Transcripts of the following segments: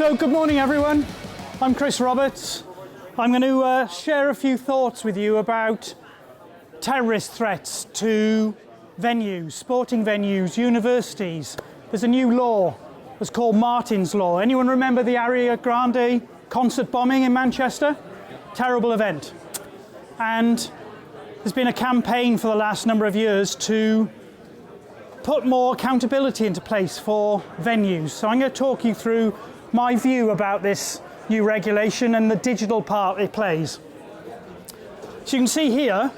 So good morning everyone, I'm Chris Roberts. I'm going to share a few thoughts with you about terrorist threats to venues, sporting venues, universities. There's a new law, it's called Martin's Law. Anyone remember the Ariana Grande concert bombing in Manchester? Terrible event. And there's been a campaign for the last number of years to put more accountability into place for venues. So I'm going to talk you through my view about this new regulation and the digital part it plays. So you can see here,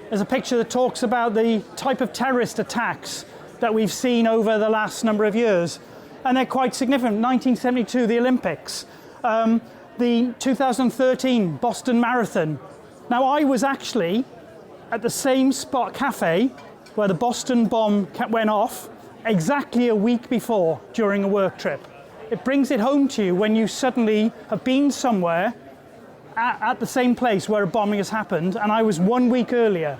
there's a picture that talks about the type of terrorist attacks that we've seen over the last number of years. And they're quite significant. 1972, the Olympics. The 2013 Boston Marathon. Now I was actually at the same spot cafe where the Boston bomb went off exactly a week before during a work trip. It brings it home to you when you suddenly have been somewhere at the same place where a bombing has happened, and I was 1 week earlier.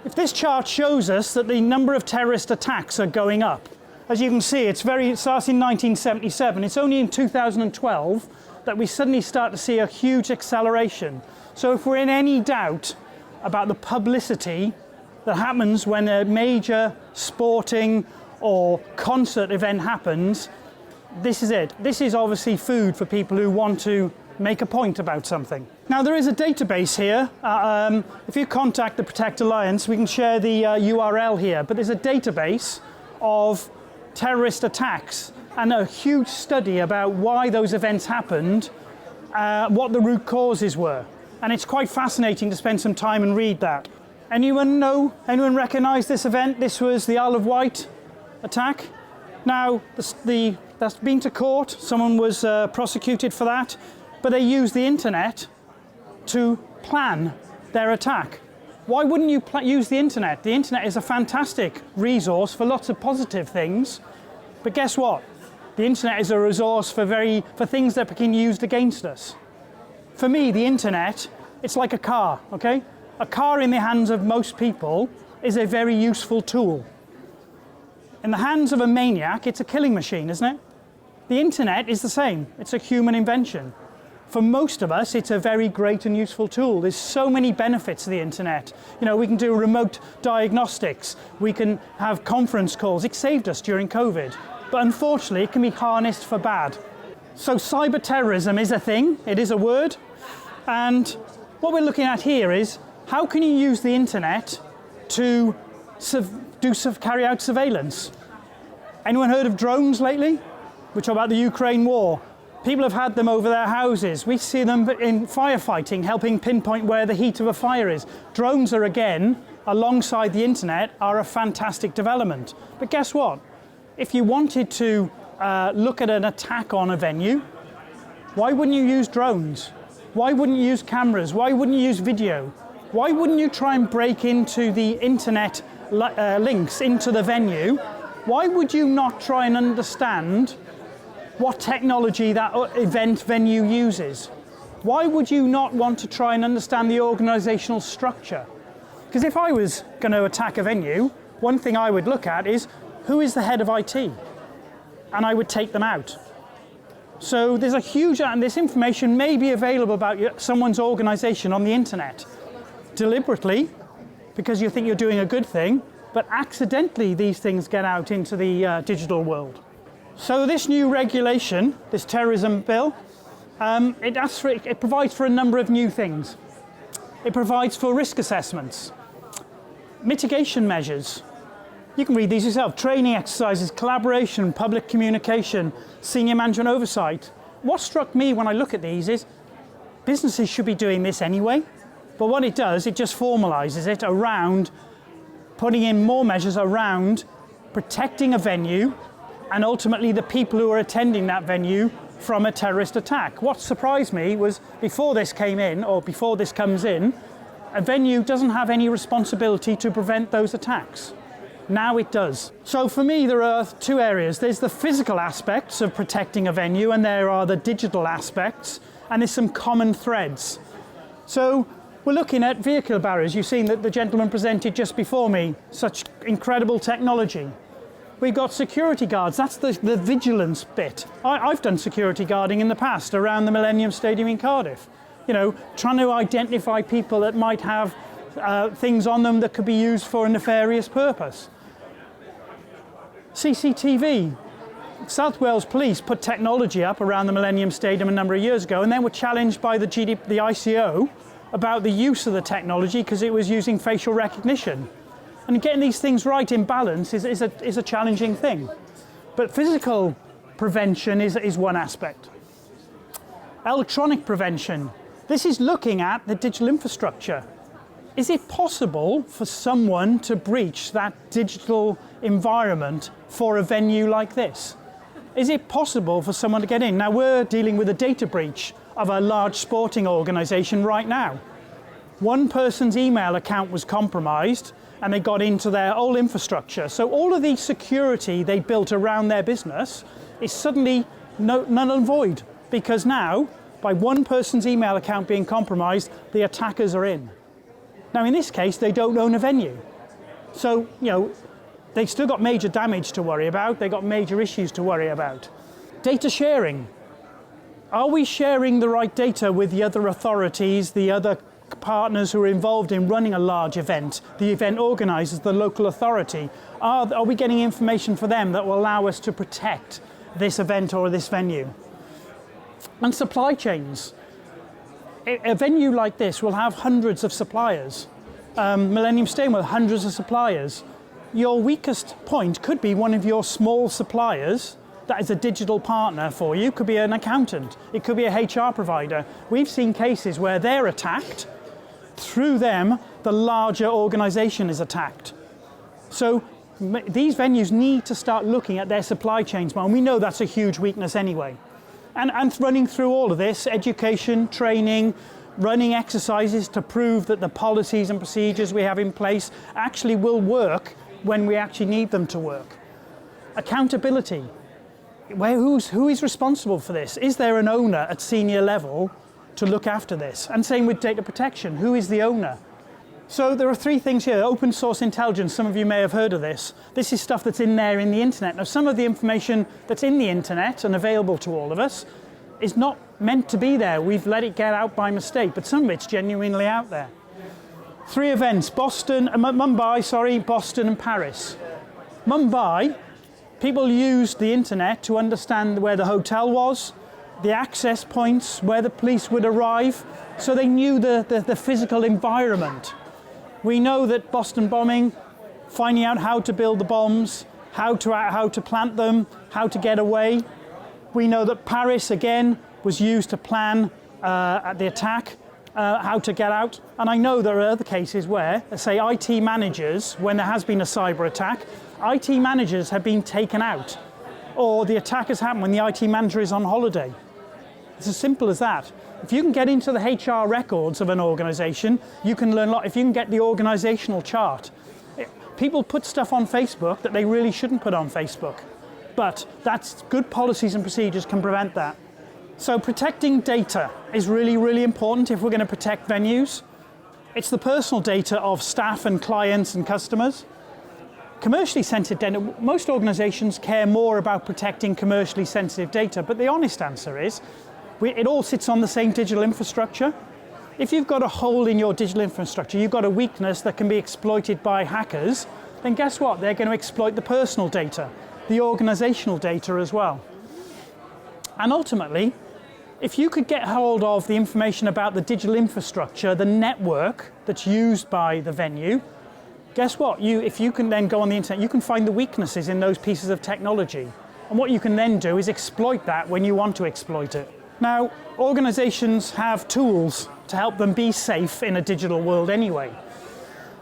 If this chart shows us that the number of terrorist attacks are going up, as you can see, it starts in 1977. It's only in 2012 that we suddenly start to see a huge acceleration. So if we're in any doubt about the publicity that happens when a major sporting or concert event happens, this is it. This is obviously food for people who want to make a point about something. Now there is a database here. If you contact the Protect Alliance, we can share the URL here, but there's a database of terrorist attacks and a huge study about why those events happened, what the root causes were. And it's quite fascinating to spend some time and read that. Anyone recognize this event? This was the Isle of Wight attack. Now, that's been to court. Someone was prosecuted for that, but they used the internet to plan their attack. Why wouldn't you use the internet? The internet is a fantastic resource for lots of positive things, but guess what? The internet is a resource for things that can be used against us. For me, the internet, it's like a car, okay? A car in the hands of most people is a very useful tool. In the hands of a maniac, it's a killing machine, isn't it? The internet is the same. It's a human invention. For most of us, it's a very great and useful tool. There's so many benefits to the internet. You know, we can do remote diagnostics. We can have conference calls. It saved us during COVID. But unfortunately, it can be harnessed for bad. So cyber terrorism is a thing. It is a word. And what we're looking at here is, how can you use the internet to carry out surveillance? Anyone heard of drones lately? We talk about the Ukraine war. People have had them over their houses. We see them in firefighting, helping pinpoint where the heat of a fire is. Drones are, again, alongside the internet, are a fantastic development. But guess what? If you wanted to look at an attack on a venue, why wouldn't you use drones? Why wouldn't you use cameras? Why wouldn't you use video? Why wouldn't you try and break into the internet links into the venue? Why would you not try and understand what technology that venue uses? Why would you not want to try and understand the organizational structure? Because if I was going to attack a venue, one thing I would look at is, who is the head of IT? And I would take them out. So there's a huge, and this information may be available about someone's organization on the internet. Deliberately, because you think you're doing a good thing, but accidentally these things get out into the digital world. So this new regulation, this terrorism bill, it provides for a number of new things. It provides for risk assessments, mitigation measures. You can read these yourself. Training exercises, collaboration, public communication, senior management oversight. What struck me when I look at these is businesses should be doing this anyway, but what it does, it just formalizes it around putting in more measures around protecting a venue and ultimately the people who are attending that venue from a terrorist attack. What surprised me was before this came in, or before this comes in, a venue doesn't have any responsibility to prevent those attacks. Now it does. So for me, there are two areas. There's the physical aspects of protecting a venue, and there are the digital aspects, and there's some common threads. So we're looking at vehicle barriers. You've seen that the gentleman presented just before me, such incredible technology. We've got security guards, that's the vigilance bit. I've done security guarding in the past around the Millennium Stadium in Cardiff. You know, trying to identify people that might have things on them that could be used for a nefarious purpose. CCTV. South Wales Police put technology up around the Millennium Stadium a number of years ago and then were challenged by the ICO about the use of the technology because it was using facial recognition. And getting these things right in balance is a challenging thing. But physical prevention is one aspect. Electronic prevention. This is looking at the digital infrastructure. Is it possible for someone to breach that digital environment for a venue like this? Is it possible for someone to get in? Now we're dealing with a data breach of a large sporting organisation right now. One person's email account was compromised and they got into their whole infrastructure. So all of the security they built around their business is suddenly null and void, because now, by one person's email account being compromised, the attackers are in. Now in this case, they don't own a venue. So, you know, they've still got major damage to worry about, they've got major issues to worry about. Data sharing. Are we sharing the right data with the other authorities, the other partners who are involved in running a large event, the event organisers, the local authority? Are we getting information for them that will allow us to protect this event or this venue? And supply chains. A venue like this will have hundreds of suppliers. Millennium Stadium will have hundreds of suppliers. Your weakest point could be one of your small suppliers that is a digital partner for you. It could be an accountant, it could be a HR provider. We've seen cases where they're attacked, through them the larger organisation is attacked. So these venues need to start looking at their supply chains more, and we know that's a huge weakness anyway. And running through all of this, education, training, running exercises to prove that the policies and procedures we have in place actually will work when we actually need them to work. Accountability. Who is responsible for this? Is there an owner at senior level to look after this? And same with data protection. Who is the owner? So there are three things here. Open source intelligence, some of you may have heard of this. This is stuff that's in there in the internet. Now some of the information that's in the internet and available to all of us is not meant to be there. We've let it get out by mistake, but some of it's genuinely out there. Three events, Mumbai, Boston and Paris. Mumbai, people used the internet to understand where the hotel was, the access points, where the police would arrive, so they knew the physical environment. We know that Boston bombing, finding out how to build the bombs, how to plant them, how to get away. We know that Paris, again, was used to plan the attack, how to get out. And I know there are other cases where, say, IT managers, when there has been a cyber attack, IT managers have been taken out, or the attack has happened when the IT manager is on holiday. It's as simple as that. If you can get into the HR records of an organisation, you can learn a lot. If you can get the organisational chart. People put stuff on Facebook that they really shouldn't put on Facebook, but that's good policies and procedures can prevent that. So protecting data is really, really important if we're going to protect venues. It's the personal data of staff and clients and customers. Commercially sensitive data, most organisations care more about protecting commercially sensitive data, but the honest answer is, it all sits on the same digital infrastructure. If you've got a hole in your digital infrastructure, you've got a weakness that can be exploited by hackers, then guess what? They're going to exploit the personal data, the organisational data as well. And ultimately, if you could get hold of the information about the digital infrastructure, the network that's used by the venue, guess what? If you can then go on the internet, you can find the weaknesses in those pieces of technology. And what you can then do is exploit that when you want to exploit it. Now, organisations have tools to help them be safe in a digital world anyway.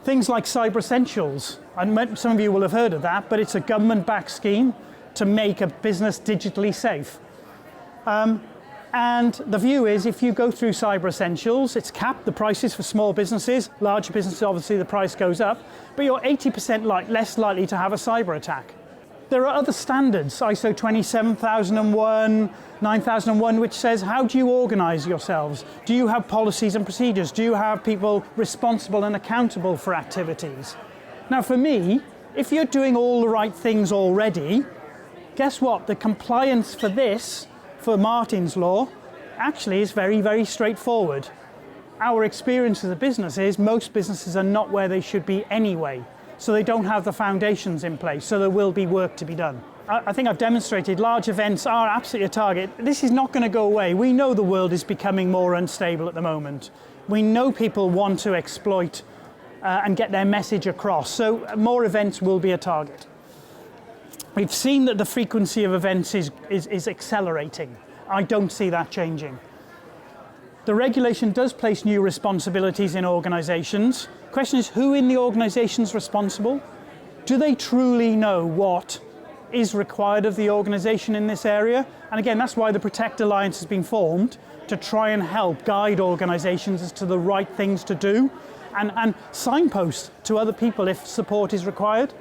Things like Cyber Essentials, and some of you will have heard of that, but it's a government-backed scheme to make a business digitally safe. And the view is, if you go through Cyber Essentials, it's capped, the prices for small businesses. Larger businesses, obviously the price goes up, but you're 80% less likely to have a cyber attack. There are other standards, ISO 27001, 9001, which says, how do you organise yourselves? Do you have policies and procedures? Do you have people responsible and accountable for activities? Now for me, if you're doing all the right things already, guess what? The compliance for this, for Martin's Law, actually is very, very straightforward. Our experience as a business is most businesses are not where they should be anyway, so they don't have the foundations in place, so there will be work to be done. I think I've demonstrated large events are absolutely a target. This is not going to go away. We know the world is becoming more unstable at the moment. We know people want to exploit and get their message across, so more events will be a target. We've seen that the frequency of events is accelerating. I don't see that changing. The regulation does place new responsibilities in organisations. The question is, who in the organisation is responsible? Do they truly know what is required of the organisation in this area? And again, that's why the Protect Alliance has been formed, to try and help guide organisations as to the right things to do and signpost to other people if support is required.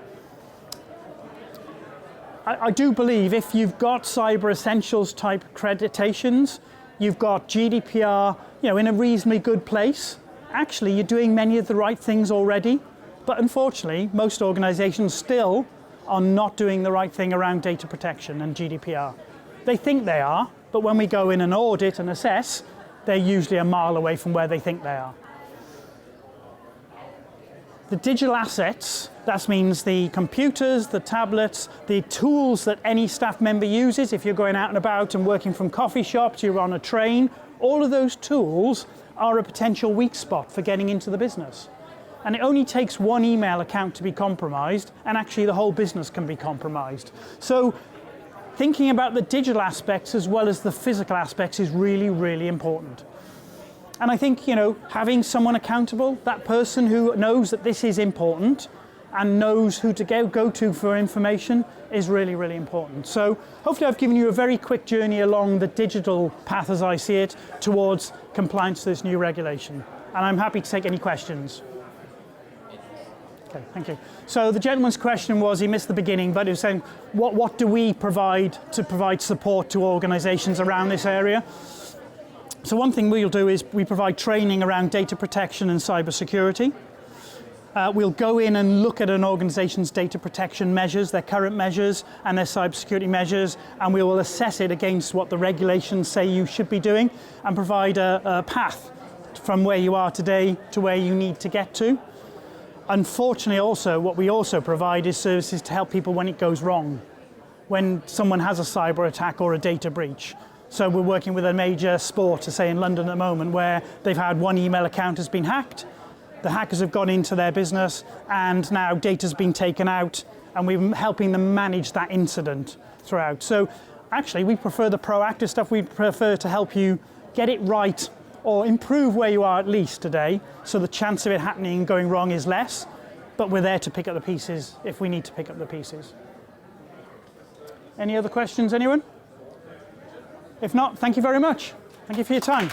I do believe if you've got Cyber Essentials type accreditations, you've got GDPR, in a reasonably good place, actually you're doing many of the right things already. But unfortunately, most organisations still are not doing the right thing around data protection and GDPR. They think they are, but when we go in and audit and assess, they're usually a mile away from where they think they are. The digital assets, that means the computers, the tablets, the tools that any staff member uses. If you're going out and about and working from coffee shops, you're on a train, all of those tools are a potential weak spot for getting into the business. And it only takes one email account to be compromised, and actually the whole business can be compromised. So thinking about the digital aspects as well as the physical aspects is really, really important. And I think, having someone accountable, that person who knows that this is important and knows who to go to for information is really, really important. So hopefully I've given you a very quick journey along the digital path as I see it towards compliance to this new regulation. And I'm happy to take any questions. Okay, thank you. So the gentleman's question was, he missed the beginning, but he was saying, what do we provide to provide support to organisations around this area? So one thing we'll do is we provide training around data protection and cyber security. We'll go in and look at an organisation's data protection measures, their current measures and their cybersecurity measures, and we will assess it against what the regulations say you should be doing and provide a path from where you are today to where you need to get to. Unfortunately also, what we also provide is services to help people when it goes wrong, when someone has a cyber attack or a data breach. So we're working with a major sport, say in London at the moment, where they've had one email account has been hacked, the hackers have gone into their business, and now data's been taken out, and we're helping them manage that incident throughout. So actually, we prefer the proactive stuff. We prefer to help you get it right or improve where you are at least today, so the chance of it happening and going wrong is less, but we're there to pick up the pieces if we need to pick up the pieces. Any other questions, anyone? If not, thank you very much. Thank you for your time.